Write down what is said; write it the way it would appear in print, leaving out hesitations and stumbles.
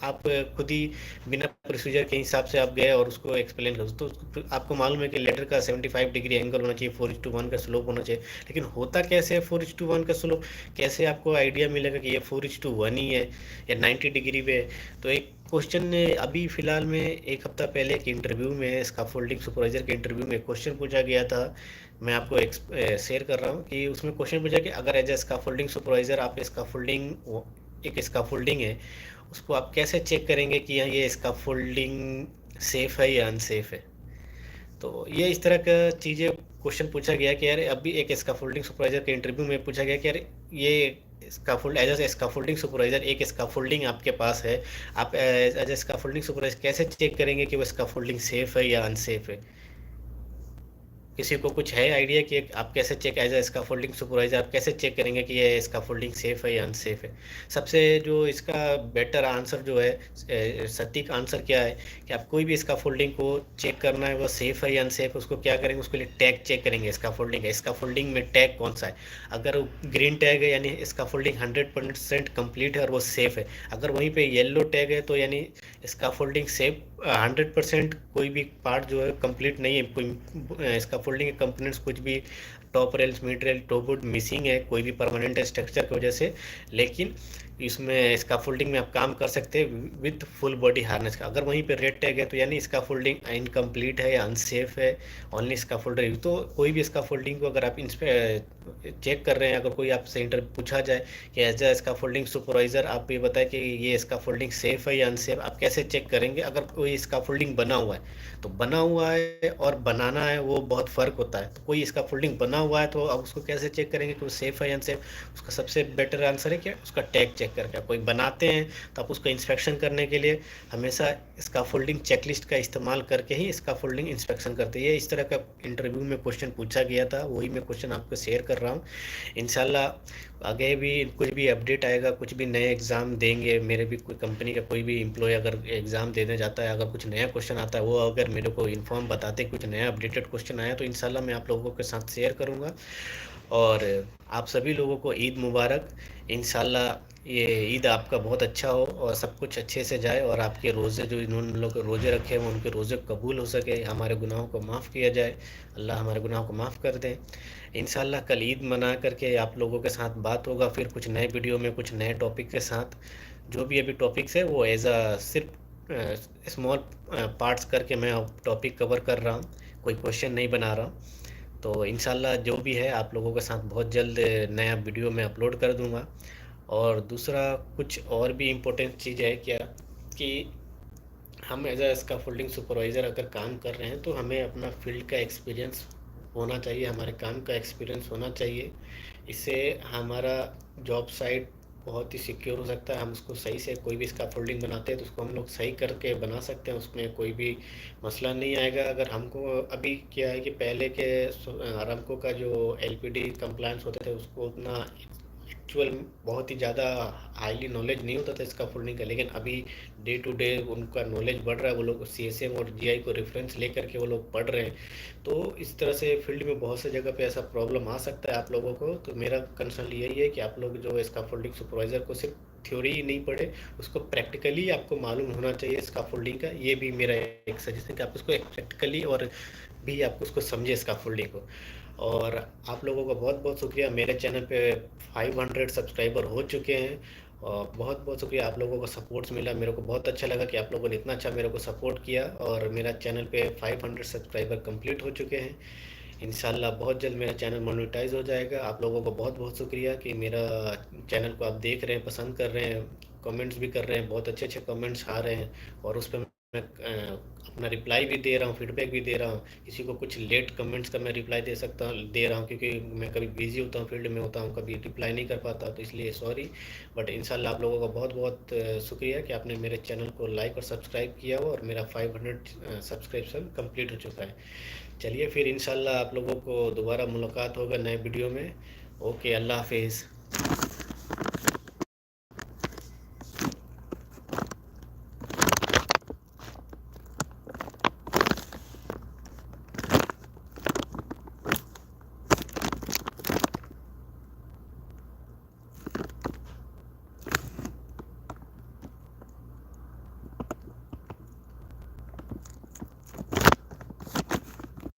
आप खुद ही बिना प्रोसीजर के हिसाब से आप गए और उसको एक्सप्लेन कर तो आपको मालूम है कि लेटर का 75 डिग्री एंगल होना चाहिए, 4:1 का स्लोप होना चाहिए, लेकिन होता कैसे है 4:1 का स्लोप? कैसे आपको आइडिया मिलेगा कि ये 4:1 ही है या 90 डिग्री पे है? तो एक क्वेश्चन ने अभी फ़िलहाल में एक हफ्ता पहले एक इंटरव्यू में स्काफोल्डिंग सुपरवाइज़र के इंटरव्यू में क्वेश्चन पूछा गया था। मैं आपको शेयर कर रहा हूँ कि उसमें क्वेश्चन पूछा कि अगर एज ए स्काफोल्डिंग सुपरवाइज़र आप स्काफोल्डिंग एक स्काफोल्डिंग है, उसको आप कैसे चेक करेंगे कि ये स्काफोल्डिंग सेफ़ है या अनसेफ़ है? तो ये इस तरह का चीज़ें क्वेश्चन पूछा गया कि यार अभी एक स्काफोल्डिंग सुपरवाइज़र के इंटरव्यू में पूछा गया कि यार ये scaffold as a scaffolding supervisor एक स्काफोल्डिंग आपके पास है, आप एज ए स्काफोल्डिंग सुपरवाइज़र कैसे चेक करेंगे कि वो स्काफोल्डिंग सेफ़ है या अनसेफ़ है? किसी को कुछ है आइडिया कि आप कैसे check as a scaffolding supervisor आप कैसे चेक करेंगे कि ये स्काफोल्डिंग सेफ है या अनसेफ है? सबसे जो इसका बेटर आंसर जो है, सटीक आंसर क्या है कि आप कोई भी स्काफोल्डिंग को चेक करना है वो सेफ है या अनसेफ है, उसको क्या करेंगे, उसके लिए टैग चेक करेंगे स्काफोल्डिंग है, स्काफोल्डिंग में टैग कौन सा है। अगर वो ग्रीन टैग है यानी स्काफोल्डिंग 100% कंप्लीट है और वो सेफ है। अगर वहीं पे येलो टैग है तो यानी स्काफोल्डिंग सेफ 100% कोई भी पार्ट जो है कंप्लीट नहीं है, कोई स्काफोल्डिंग के कंपोनेंट्स कुछ भी top rails mid rail top would missing है कोई भी परमानेंट स्ट्रक्चर की वजह से, लेकिन इसमें स्काफोल्डिंग में आप काम कर सकते हैं विथ फुल बॉडी हार्नेस का। अगर वहीं पे रेड टैग है तो यानी स्काफोल्डिंग इनकम्प्लीट है या अनसेफ है, ओनली स्काफोल्डर। तो कोई भी स्काफोल्डिंग को अगर आप चेक कर रहे हैं, अगर कोई आपसे इंटर पूछा जाए कि एज ए स्काफोल्डिंग सुपरवाइजर आप ये बताएं कि ये स्काफोल्डिंग सेफ है या अनसेफ, आप कैसे चेक करेंगे? अगर कोई स्काफोल्डिंग बना हुआ है तो बना हुआ है और बनाना है वो बहुत फ़र्क होता है। तो कोई स्काफोल्डिंग बना हुआ है तो आप उसको कैसे चेक करेंगे कि वो सेफ़ है या अनसेफ? उसका सबसे बेटर आंसर है क्या, उसका टैग चेक करके। कोई बनाते हैं तो आप उसको इंस्पेक्शन करने के लिए हमेशा स्काफोल्डिंग चेकलिस्ट का इस्तेमाल करके ही स्काफोल्डिंग इंस्पेक्शन करते हैं। ये इस तरह का इंटरव्यू में क्वेश्चन पूछा गया था, वही मैं क्वेश्चन आपको शेयर कर रहा हूँ। इंशाल्लाह आगे भी कुछ भी अपडेट आएगा, कुछ भी नए एग्ज़ाम देंगे, मेरे भी कोई कंपनी का कोई भी एम्प्लॉय अगर एग्ज़ाम देने जाता है, अगर कुछ नया क्वेश्चन आता है, वो अगर मेरे को इन्फॉर्म बताते कुछ नया अपडेटेड क्वेश्चन आया तो इंशाल्लाह मैं आप लोगों के साथ शेयर करूँगा। और आप सभी लोगों को ईद मुबारक। इंशाल्लाह ये ईद आपका बहुत अच्छा हो और सब कुछ अच्छे से जाए और आपके रोज़े जो इन्होंने लोग रोज़े रखे हैं वो उनके रोज़े कबूल हो सके, हमारे गुनाहों को माफ़ किया जाए, अल्लाह हमारे गुनाहों को माफ़ कर दे। इंशाल्लाह कल ईद मना करके आप लोगों के साथ बात होगा, फिर कुछ नए वीडियो में कुछ नए टॉपिक के साथ। जो भी अभी टॉपिक्स है वो एज अ सिर्फ स्मॉल पार्ट्स करके मैं टॉपिक कवर कर रहा हूँ, कोई क्वेश्चन नहीं बना रहा हूँ। तो इंशाल्लाह जो भी है आप लोगों के साथ बहुत जल्द नया वीडियो मैं अपलोड कर दूंगा। और दूसरा कुछ और भी इम्पोर्टेंट चीज़ है क्या कि हम एज अ स्काफोल्डिंग सुपरवाइज़र अगर काम कर रहे हैं तो हमें अपना फील्ड का एक्सपीरियंस होना चाहिए, हमारे काम का एक्सपीरियंस होना चाहिए। इससे हमारा जॉब साइट बहुत ही सिक्योर हो सकता है। हम उसको सही से कोई भी स्काफोल्डिंग बनाते हैं तो उसको हम लोग सही करके बना सकते हैं, उसमें कोई भी मसला नहीं आएगा। अगर हमको अभी क्या है कि पहले के आरामको का जो एलपीडी कंप्लायंस होते थे उसको उतना एक्चुअल बहुत ही ज़्यादा हाईली नॉलेज नहीं होता था इसका फोल्डिंग का, लेकिन अभी डे टू डे उनका नॉलेज बढ़ रहा है, वो लोग सीएसएम और जीआई को रेफरेंस लेकर के वो लोग पढ़ रहे हैं। तो इस तरह से फील्ड में बहुत से जगह पे ऐसा प्रॉब्लम आ सकता है आप लोगों को। तो मेरा कंसर्न यही है कि आप लोग जो स्काफोल्डिंग सुपरवाइज़र को सिर्फ थ्योरी ही नहीं पढ़े, उसको प्रैक्टिकली आपको मालूम होना चाहिए स्काफोल्डिंग का। ये भी मेरा एक सजेशन कि आप उसको प्रैक्टिकली और भी आप उसको समझे स्काफोल्डिंग को। और आप लोगों का बहुत बहुत शुक्रिया, मेरे चैनल पे 500 सब्सक्राइबर हो चुके हैं और बहुत बहुत शुक्रिया, आप लोगों का सपोर्ट्स मिला, मेरे को बहुत अच्छा लगा कि आप लोगों ने इतना अच्छा मेरे को सपोर्ट किया। और मेरा चैनल पे 500 सब्सक्राइबर कंप्लीट हो चुके हैं। इंशाल्लाह बहुत जल्द मेरा चैनल मोनेटाइज हो जाएगा। आप लोगों को बहुत बहुत शुक्रिया कि मेरा चैनल को आप देख रहे हैं, पसंद कर रहे हैं, कमेंट्स भी कर रहे हैं, बहुत अच्छे अच्छे कमेंट्स आ रहे हैं और उस पर मैं अपना रिप्लाई भी दे रहा हूँ, फीडबैक भी दे रहा हूँ। किसी को कुछ लेट कमेंट्स का मैं रिप्लाई दे रहा हूँ क्योंकि मैं कभी बिजी होता हूँ, फील्ड में होता हूँ, कभी रिप्लाई नहीं कर पाता, तो इसलिए सॉरी। बट इंशाल्लाह आप लोगों का बहुत बहुत शुक्रिया कि आपने मेरे चैनल को लाइक और सब्सक्राइब किया हो और मेरा 500 सब्सक्रिप्शन कंप्लीट हो चुका है। चलिए फिर इंशाल्लाह आप लोगों को दोबारा मुलाकात होगा नए वीडियो में। ओके, अल्लाह हाफिज़।